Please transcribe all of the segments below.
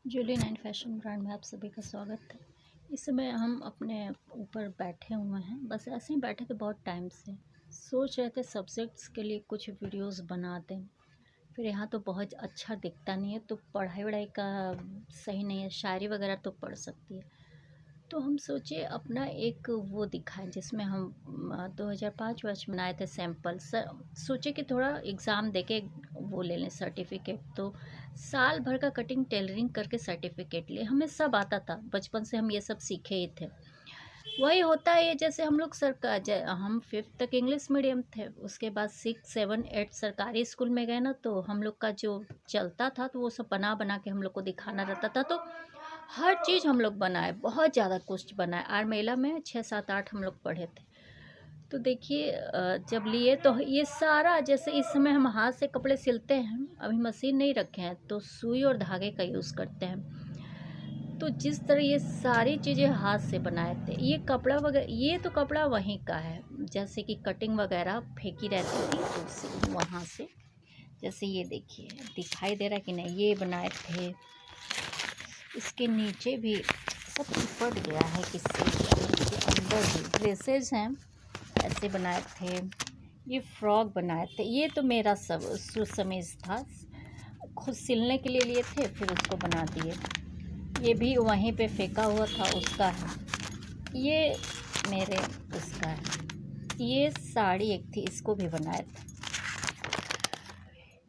Jully nine fashion brand में आप सभी का स्वागत है। इस समय हम अपने ऊपर बैठे हुए हैं, बस ऐसे ही बैठे थे बहुत टाइम से। सोच रहे थे सब्जेक्ट्स के लिए कुछ वीडियोस बना दें। फिर यहाँ तो बहुत अच्छा दिखता नहीं है, तो पढ़ाई वढ़ाई का सही नहीं है। शायरी वगैरह तो पढ़ सकती है, तो हम सोचे अपना एक वो दिखाएं जिसमें हम 2005 वर्ष में आए थे सैम्पल। सोचे कि थोड़ा एग्ज़ाम देके वो ले लें सर्टिफिकेट। तो साल भर का कटिंग टेलरिंग करके सर्टिफिकेट लिए। हमें सब आता था, बचपन से हम ये सब सीखे ही थे। वही होता है ये, जैसे हम लोग हम 5th तक इंग्लिश मीडियम थे, उसके बाद 6, 7, 8 सरकारी स्कूल में गए ना, तो हम लोग का जो चलता था तो वो सब बना बना के हम लोग को दिखाना रहता था। तो हर चीज़ हम लोग बनाए, बहुत ज़्यादा कुछ बनाए। आर मेला में 6, 7, 8 हम लोग पढ़े थे। तो देखिए जब लिए तो ये सारा, जैसे इस समय हम हाथ से कपड़े सिलते हैं, अभी मशीन नहीं रखे हैं, तो सुई और धागे का यूज़ करते हैं। तो जिस तरह ये सारी चीज़ें हाथ से बनाए थे, ये कपड़ा वगैरह, ये तो कपड़ा वहीं का है। जैसे कि कटिंग वगैरह फेंकी रहती थी तो वहाँ से, जैसे ये देखिए दिखाई दे रहा है कि नहीं, ये बनाए थे। इसके नीचे भी सब चिपट गया है, किससे इसके अंदर भी ड्रेसेस हैं, ऐसे बनाए थे। ये फ्रॉक बनाए थे। ये तो मेरा सब समीज़ था, खुद सिलने के लिए लिए थे, फिर उसको बना दिए। ये भी वहीं पे फेंका हुआ था, उसका है। ये मेरे उसका है। ये साड़ी एक थी, इसको भी बनाया था।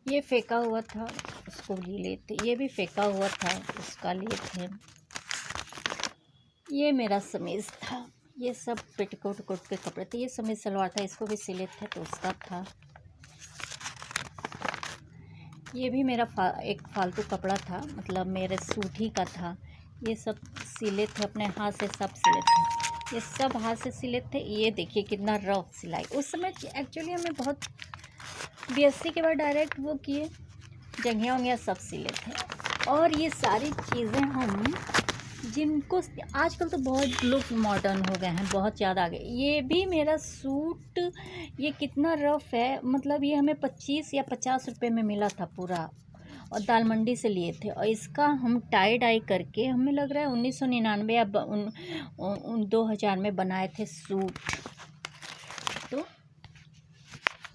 ये फेंका हुआ था, उसको भी लिए थे। ये भी फेंका हुआ था, उसका लिए थे। ये मेरा समीज़ था। ये सब पेटीकोट कोट के कपड़े थे। ये समीज़ सलवार था, इसको भी सिले थे तो उसका था। ये भी मेरा एक फालतू कपड़ा था, मतलब मेरे सूट ही का था। ये सब सिले थे, अपने हाथ से सब सिले थे। ये सब हाथ से सिले थे। ये देखिए कितना रफ सिलाई। उस समय एक्चुअली हमें बहुत, बीएससी के बाद डायरेक्ट वो किए, जंघिया वंघिया सब सिले थे। और ये सारी चीज़ें हम, जिनको आजकल तो बहुत लोग मॉडर्न हो गए हैं, बहुत ज़्यादा आ गए। ये भी मेरा सूट, ये कितना रफ़ है, मतलब ये हमें 25 या 50 रुपए में मिला था पूरा, और दाल मंडी से लिए थे। और इसका हम टाई डाई करके, हमें लग रहा है 1999 या 2000 में बनाए थे सूट। तो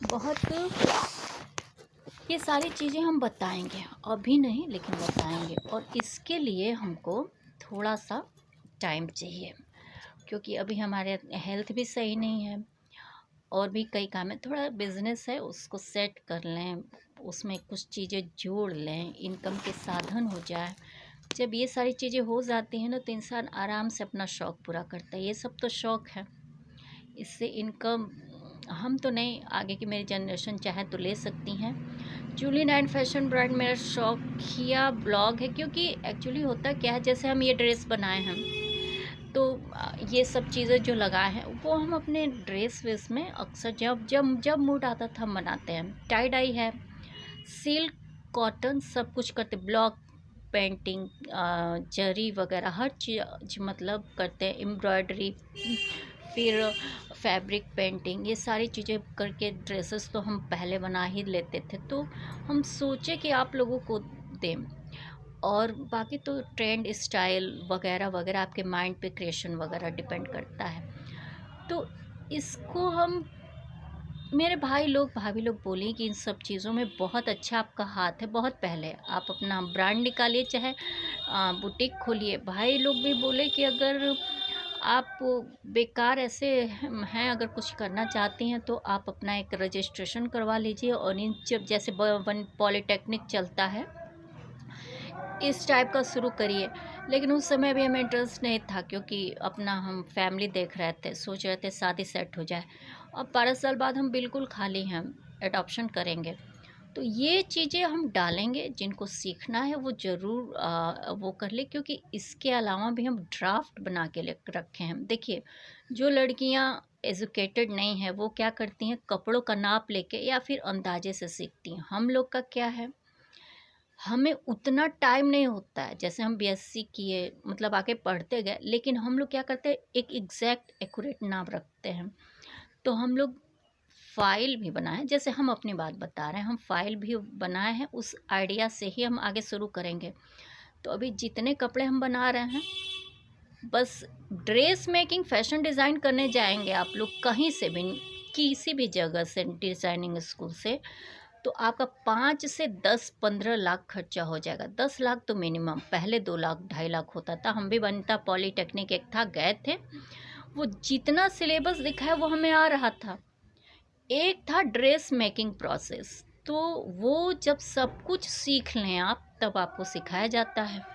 बहुत, ये सारी चीज़ें हम बताएंगे, अभी नहीं लेकिन बताएंगे। और इसके लिए हमको थोड़ा सा टाइम चाहिए, क्योंकि अभी हमारे हेल्थ भी सही नहीं है, और भी कई काम है। थोड़ा बिजनेस है, उसको सेट कर लें, उसमें कुछ चीज़ें जोड़ लें, इनकम के साधन हो जाए। जब ये सारी चीज़ें हो जाती हैं ना, तो इंसान आराम से अपना शौक़ पूरा करता है। ये सब तो शौक़ है, इससे इनकम हम तो नहीं, आगे की मेरी जनरेशन चाहे तो ले सकती हैं। जूली नाइन फैशन ब्रांड मेरा शौकिया ब्लॉग है, क्योंकि एक्चुअली होता क्या है, जैसे हम ये ड्रेस बनाए हैं, तो ये सब चीज़ें जो लगाए हैं वो हम अपने ड्रेस वेस में अक्सर जब जब जब मूड आता था हम बनाते हैं। टाई डाई है, सिल्क, कॉटन, सब कुछ करते, ब्लॉक पेंटिंग, जरी वगैरह हर चीज़ मतलब करते हैं, एम्ब्रॉयडरी, फिर फैब्रिक पेंटिंग, ये सारी चीज़ें करके ड्रेसेस तो हम पहले बना ही लेते थे। तो हम सोचे कि आप लोगों को दें। और बाकी तो ट्रेंड, स्टाइल वगैरह वगैरह आपके माइंड पे क्रिएशन वगैरह डिपेंड करता है। तो इसको हम, मेरे भाई लोग भाभी लोग बोले कि इन सब चीज़ों में बहुत अच्छा आपका हाथ है, बहुत पहले आप अपना ब्रांड निकालिए, चाहे बुटीक खोलिए। भाई लोग भी बोले कि अगर आप बेकार ऐसे हैं, अगर कुछ करना चाहती हैं तो आप अपना एक रजिस्ट्रेशन करवा लीजिए, और इन जब जैसे पॉलीटेक्निक चलता है, इस टाइप का शुरू करिए। लेकिन उस समय भी हमें इंटरेस्ट नहीं था, क्योंकि अपना हम फैमिली देख रहे थे, सोच रहे थे शादी सेट हो जाए। अब 12 साल बाद हम बिल्कुल खाली हैं, एडॉप्शन करेंगे। तो ये चीज़ें हम डालेंगे, जिनको सीखना है वो ज़रूर वो कर ले, क्योंकि इसके अलावा भी हम ड्राफ्ट बना के रखे हैं। देखिए, जो लड़कियां एजुकेटेड नहीं हैं वो क्या करती हैं, कपड़ों का नाप लेके या फिर अंदाजे से सीखती हैं। हम लोग का क्या है, हमें उतना टाइम नहीं होता है। जैसे हम बीएससी किए, मतलब आके पढ़ते गए, लेकिन हम लोग क्या करते हैं, एक एग्जैक्ट एक्यूरेट नाप रखते हैं। तो हम लोग फ़ाइल भी बनाए, जैसे हम अपनी बात बता रहे हैं, हम फ़ाइल भी बनाए हैं, उस आइडिया से ही हम आगे शुरू करेंगे। तो अभी जितने कपड़े हम बना रहे हैं, बस ड्रेस मेकिंग फैशन डिज़ाइन करने जाएंगे आप लोग कहीं से भी, किसी भी जगह से, डिज़ाइनिंग स्कूल से, तो आपका 5 से 10-15 लाख खर्चा हो जाएगा। 10 लाख तो मिनिमम, पहले 2 लाख 2.5 लाख होता था। हम भी बनता पॉलीटेक्निक एक था, गए थे, वो जितना सिलेबस दिखा है वो हमें आ रहा था। एक था ड्रेस मेकिंग प्रोसेस, तो वो जब सब कुछ सीख लें आप, तब आपको सिखाया जाता है।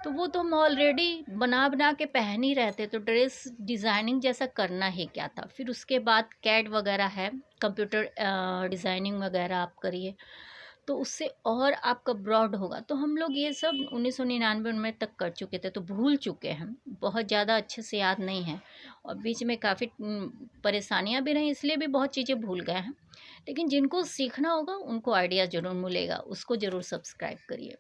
तो वो तो हम ऑलरेडी बना बना के पहन ही रहते, तो ड्रेस डिज़ाइनिंग जैसा करना ही क्या था। फिर उसके बाद कैड वगैरह है, कंप्यूटर डिज़ाइनिंग वगैरह आप करिए, तो उससे और आपका ब्रॉड होगा। तो हम लोग ये सब 1999 में तक कर चुके थे, तो भूल चुके हैं, बहुत ज़्यादा अच्छे से याद नहीं है, और बीच में काफ़ी परेशानियां भी रहीं, इसलिए भी बहुत चीज़ें भूल गए हैं। लेकिन जिनको सीखना होगा उनको आइडिया ज़रूर मिलेगा, उसको ज़रूर सब्सक्राइब करिए।